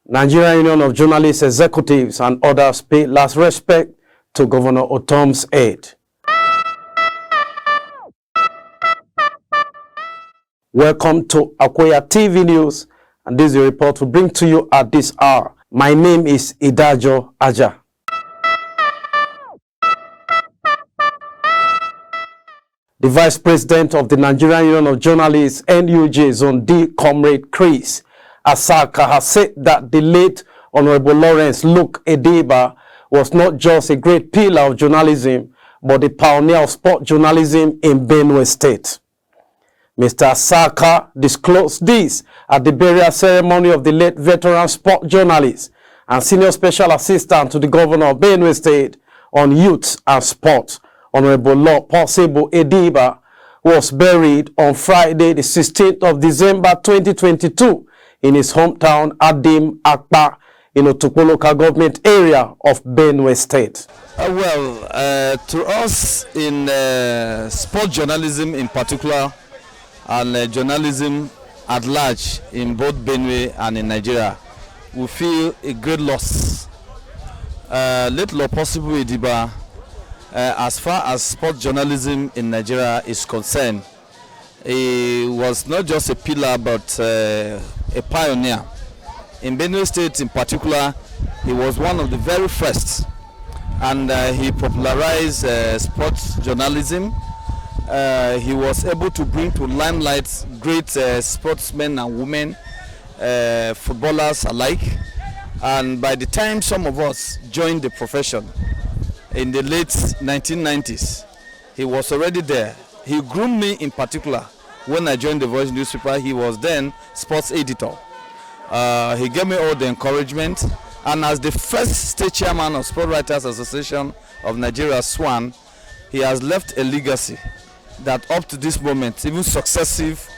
Nigerian Union of Journalists, Executives and others pay last respect to Governor Ortom'S Aide. Welcome to Akweya TV News, and this is a report we bring to you at this hour. My name is Aide. The Vice President of the Nigerian Union of Journalists, NUJ Zone D, Comrade Chris Asaka, has said that the late Honorable Lawrence Luke Ediba was not just a great pillar of journalism, but the pioneer of sport journalism in Benue State. Mr. Asaka disclosed this at the burial ceremony of the late veteran sport journalist and senior special assistant to the governor of Benue State on youth and sport, Honorable Law Possible Ediba, was buried on Friday, the 16th of December 2022 in his hometown Adim Akpa in Otukpo local government area of Benue State. To us in sport journalism in particular, and journalism at large in both Benue and in Nigeria, we feel a great loss. Late Law Possible Ediba, as far as sport journalism in Nigeria is concerned, he was not just a pillar but a pioneer. In Benue State in particular, he was one of the very first, and he popularized sports journalism. He was able to bring to limelight great sportsmen and women, footballers alike. And by the time some of us joined the profession in the late 1990s, he was already there. He groomed me in particular. When I joined the Voice newspaper, he was then sports editor. He gave me all the encouragement, and as the first state chairman of Sport Writers Association of Nigeria, SWAN, he has left a legacy that up to this moment, even successive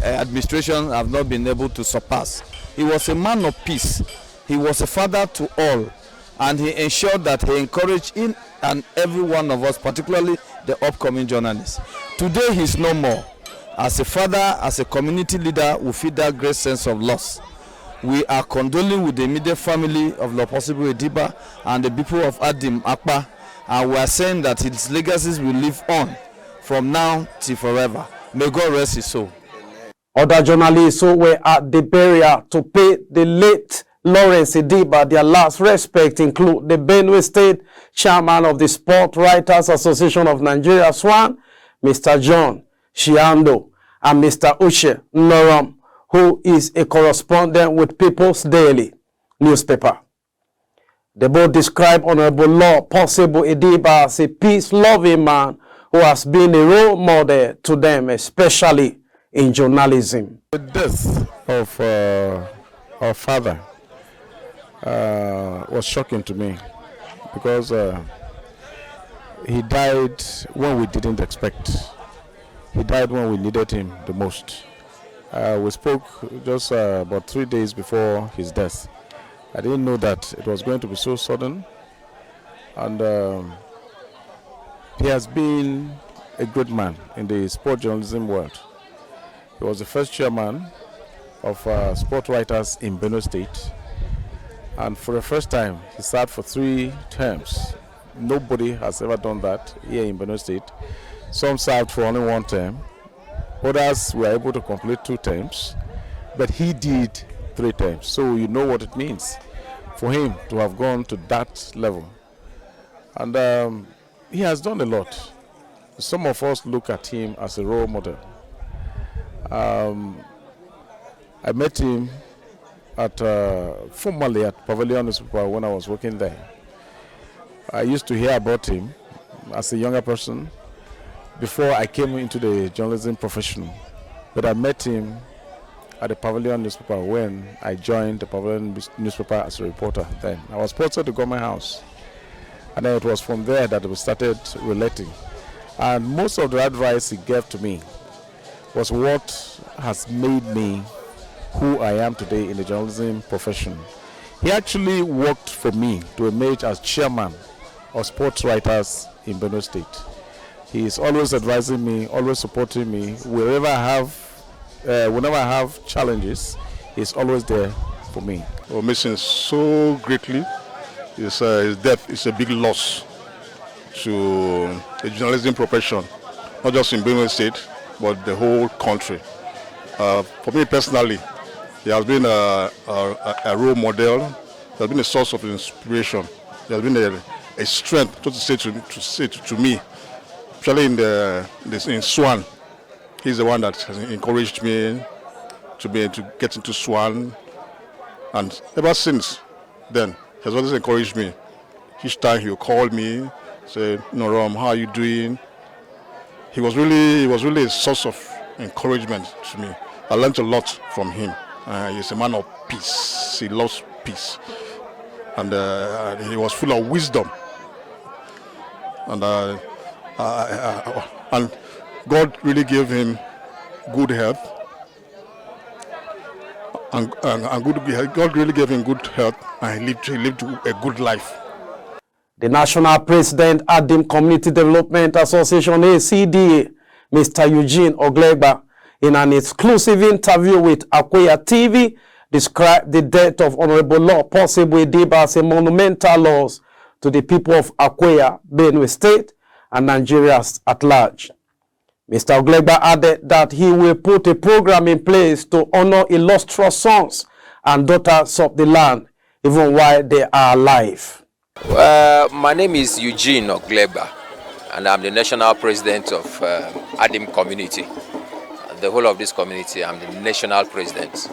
administrations have not been able to surpass. He was a man of peace. He was a father to all, and he ensured that he encouraged in and every one of us, particularly the upcoming journalists. Today he's no more. As a father, as a community leader, we feel that great sense of loss. We are condoling with the immediate family of Law Possible Ediba and the people of Adim Akpa, and we are saying that his legacies will live on from now till forever. May God rest his soul. Other journalists who were at the burial to pay the late Lawrence Ediba their last respect include the Benue State Chairman of the Sport Writers Association of Nigeria, SWAN, Mr. John Shiando, and Mr. Uche Noram, who is a correspondent with People's Daily newspaper. They both describe Honorable Law Possible Ediba as a peace-loving man who has been a role model to them, especially in journalism. The death of our father was shocking to me because he died when we didn't expect. He died when we needed him the most. We spoke just about 3 days before his death. I didn't know that it was going to be so sudden, and he has been a great man in the sport journalism world. He was the first chairman of sport writers in Benue State, and for the first time he served for 3 terms. Nobody has ever done that here in Benue State. Some served for only 1 term, others were able to complete 2 terms, but he did 3 terms. So you know what it means for him to have gone to that level. And he has done a lot. Some of us look at him as a role model. I met him at formerly at Pavilion Newspaper when I was working there. I used to hear about him as a younger person before I came into the journalism profession. But I met him at the Pavilion Newspaper when I joined the Pavilion Newspaper as a reporter then. I was posted to Government House, and then it was from there that we started relating. And most of the advice he gave to me was what has made me who I am today in the journalism profession. He actually worked for me to emerge as chairman of sports writers in Benue State. He is always advising me, always supporting me. Whenever I have challenges, he's always there for me. We're missing so greatly. His death is a big loss to the journalism profession, not just in Benue State, but the whole country. For me personally, he has been a role model. He has been a source of inspiration. He has been a strength, to say to me, especially in Swan. He's the one that has encouraged me to get into Swan, and ever since then, he has always encouraged me. Each time he will call me, say, "Norom, how are you doing?" He was really a source of encouragement to me. I learned a lot from him. He's a man of peace. He loves peace, and he was full of wisdom. And God really gave him good health, and God really gave him good health, and he lived a good life. The National President, Aide Community Development Association, ACDA, Mr. Eugene Oglegba, in an exclusive interview with Akweya TV, described the death of Honorable Law Possible Ediba as a monumental loss to the people of Akweya, Benue State, and Nigeria at large. Mr. Oglegba added that he will put a program in place to honor illustrious sons and daughters of the land, even while they are alive. My name is Eugene Oglegba, and I'm the national president of Aide community. The whole of this community, I'm the national president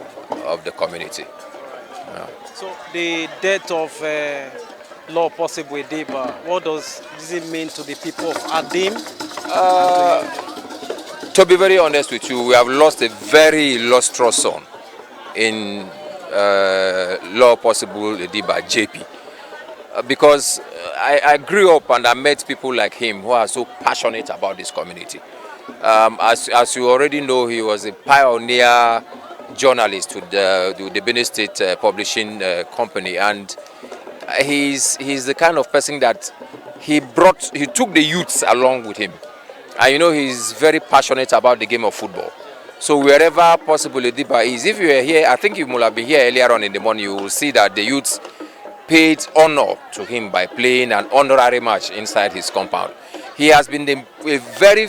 of the community. So the death of Law Possible Ediba, what does it mean to the people of Aide? To be very honest with you, we have lost a very illustrious son in Law Possible Ediba, JP. Because I grew up and I met people like him who are so passionate about this community. As you already know, he was a pioneer journalist with the Benue State Publishing Company, and he's the kind of person that he took the youths along with him. And you know, he's very passionate about the game of football. So wherever Possible Ediba is, if you are here, I think you will have been here earlier on in the morning, you will see that the youths paid honor to him by playing an honorary match inside his compound. He has been a very,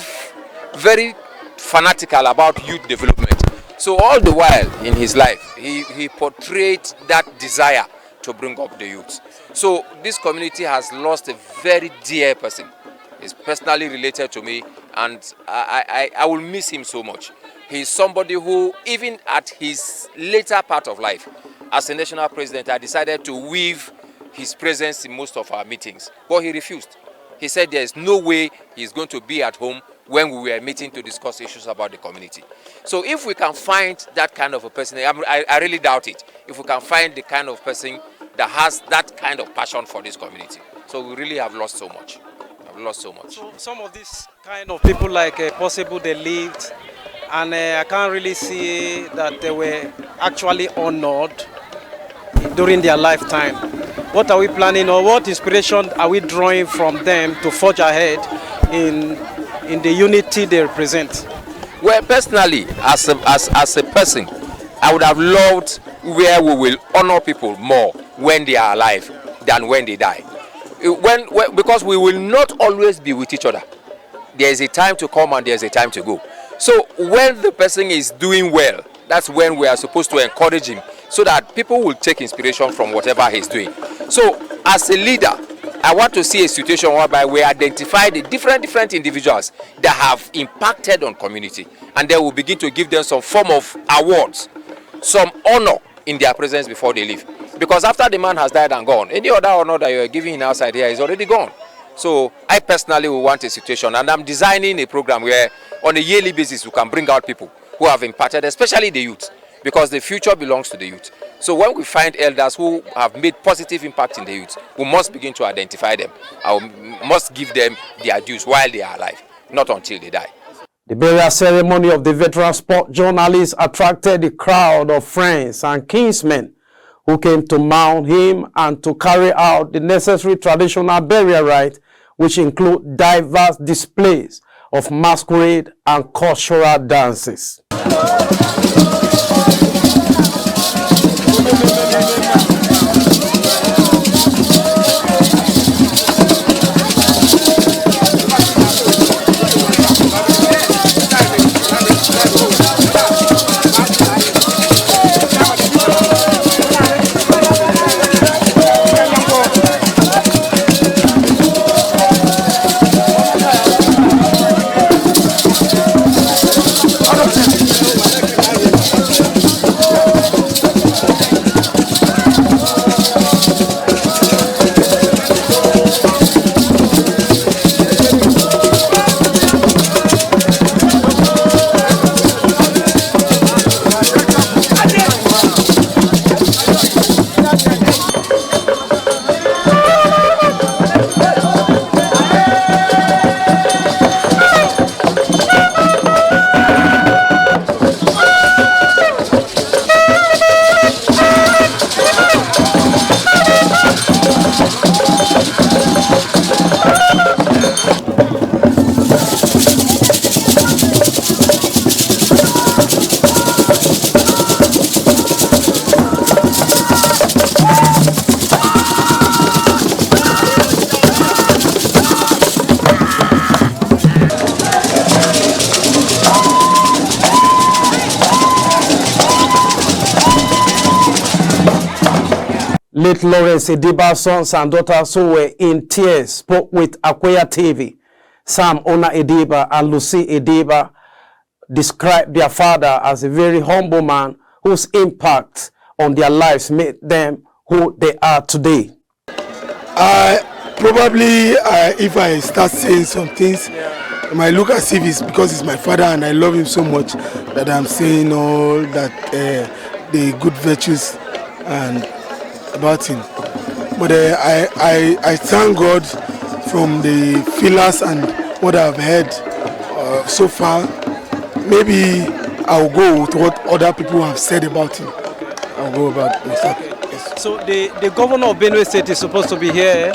very fanatical about youth development. So all the while in his life, he portrayed that desire to bring up the youth. So this community has lost a very dear person. He's personally related to me, and I will miss him so much. He's somebody who, even at his later part of life, as a national president, I decided to weave his presence in most of our meetings, but he refused. He said there is no way he's going to be at home when we were meeting to discuss issues about the community. So if we can find that kind of a person, I really doubt it, if we can find the kind of person that has that kind of passion for this community. So we really have lost so much. So some of these kind of people like Possible, they lived, and I can't really see that they were actually honored during their lifetime. What are we planning, or what inspiration are we drawing from them to forge ahead in the unity they represent? Well, personally, as a person, I would have loved where we will honor people more when they are alive than when they die. Because we will not always be with each other. There is a time to come and there is a time to go. So when the person is doing well, that's when we are supposed to encourage him, so that people will take inspiration from whatever he's doing. So as a leader, I want to see a situation whereby we identify the different individuals that have impacted on community, and then we'll begin to give them some form of awards, some honor in their presence before they leave. Because after the man has died and gone, any other honor that you're giving him outside here is already gone. So I personally will want a situation, and I'm designing a program where on a yearly basis we can bring out people who have impacted, especially the youth, because the future belongs to the youth. So when we find elders who have made positive impact in the youth, we must begin to identify them. We must give them their dues while they are alive, not until they die. The burial ceremony of the veteran sport journalist attracted a crowd of friends and kinsmen who came to mourn him and to carry out the necessary traditional burial rite, which include diverse displays of masquerade and cultural dances. Late Lawrence Ediba's sons and daughters who were in tears spoke with Akweya TV. Sam Ona Ediba and Lucy Ediba described their father as a very humble man whose impact on their lives made them who they are today. If I start saying some things, it might look as if it's because it's my father and I love him so much that I'm saying all that the good virtues and about him. But I thank God from the feelers and what I've heard so far. Maybe I'll go with what other people have said about him. I'll go about myself. Yes. So the governor of Benue State is supposed to be here,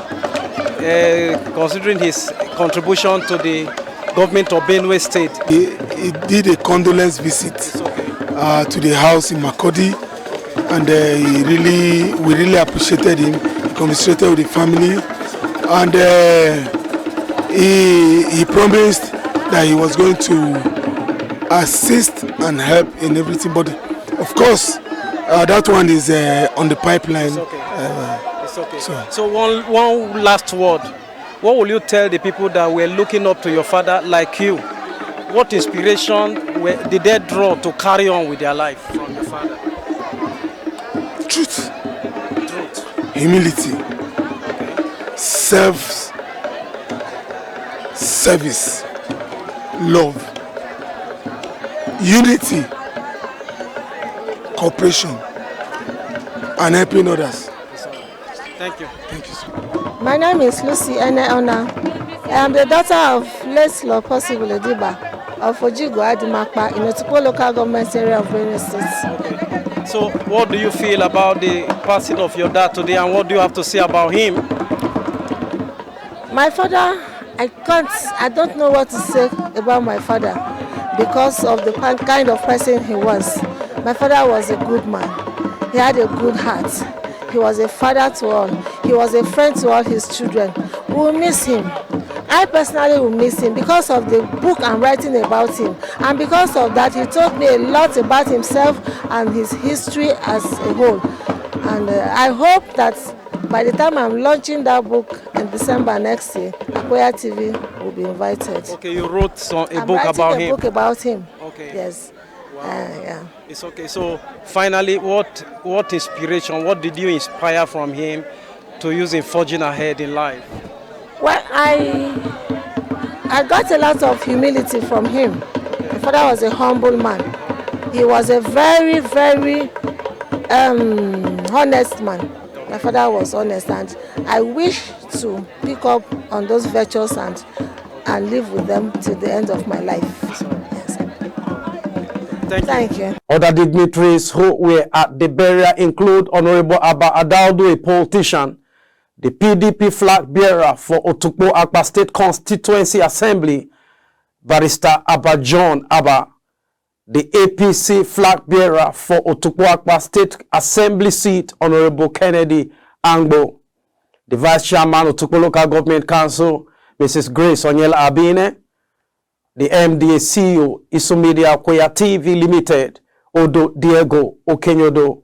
considering his contribution to the government of Benue State. He did a condolence visit to the house in Makodi, and we really appreciated him. He commiserated with the family, and he promised that he was going to assist and help in everything. But of course, that one is on the pipeline. It's okay. It's okay. So one last word. What will you tell the people that were looking up to your father like you? What inspiration did they draw to carry on with their life from your father? Truth. Humility. Service. Love. Unity. Cooperation. And helping others. Thank you. Thank you, sir. My name is Lucy Ona. I am the daughter of late Law Possible Ediba of Ojigo Adimakpa in the Otukpo local government area of Benue State. Okay. So what do you feel about the passing of your dad today, and what do you have to say about him? My father, I don't know what to say about my father because of the kind of person he was. My father was a good man. He had a good heart. He was a father to all. He was a friend to all his children. We will miss him. I personally will miss him because of the book I'm writing about him. And because of that, he told me a lot about himself and his history as a whole. And I hope that by the time I'm launching that book in December next year, Akweya TV will be invited. Okay, you wrote a book about him? I'm writing a book about him. Okay. Yes. Wow. Yeah. It's okay. So finally, what inspiration, what did you inspire from him to use in forging ahead in life? Well, I got a lot of humility from him. My father was a humble man. He was a very, very honest man. My father was honest, and I wish to pick up on those virtues and live with them till the end of my life. Yes. Thank you. Other dignitaries who were at the burial include Honorable Abba Adaldo, a politician, the PDP flag bearer for Otukpo Akpa State Constituency Assembly, Barrister Abba John Abba, the APC flag bearer for Otukpo Akpa State Assembly seat, Honorable Kennedy Angbo, the Vice Chairman of Otukpo Local Government Council, Mrs. Grace Onyela Abine, the MDA CEO, Isomedia Akweya TV Ltd, Odo Diego Okenyodo,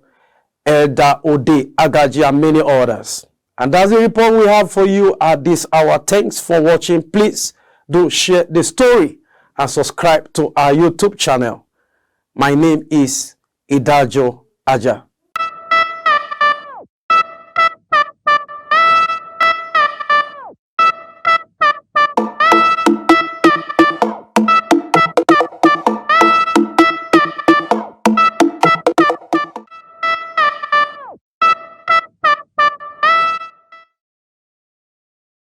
Elda Ode Agaji, and many others. And that's the report we have for you at this hour. Thanks for watching. Please do share the story and subscribe to our YouTube channel. My name is Idajo Aja.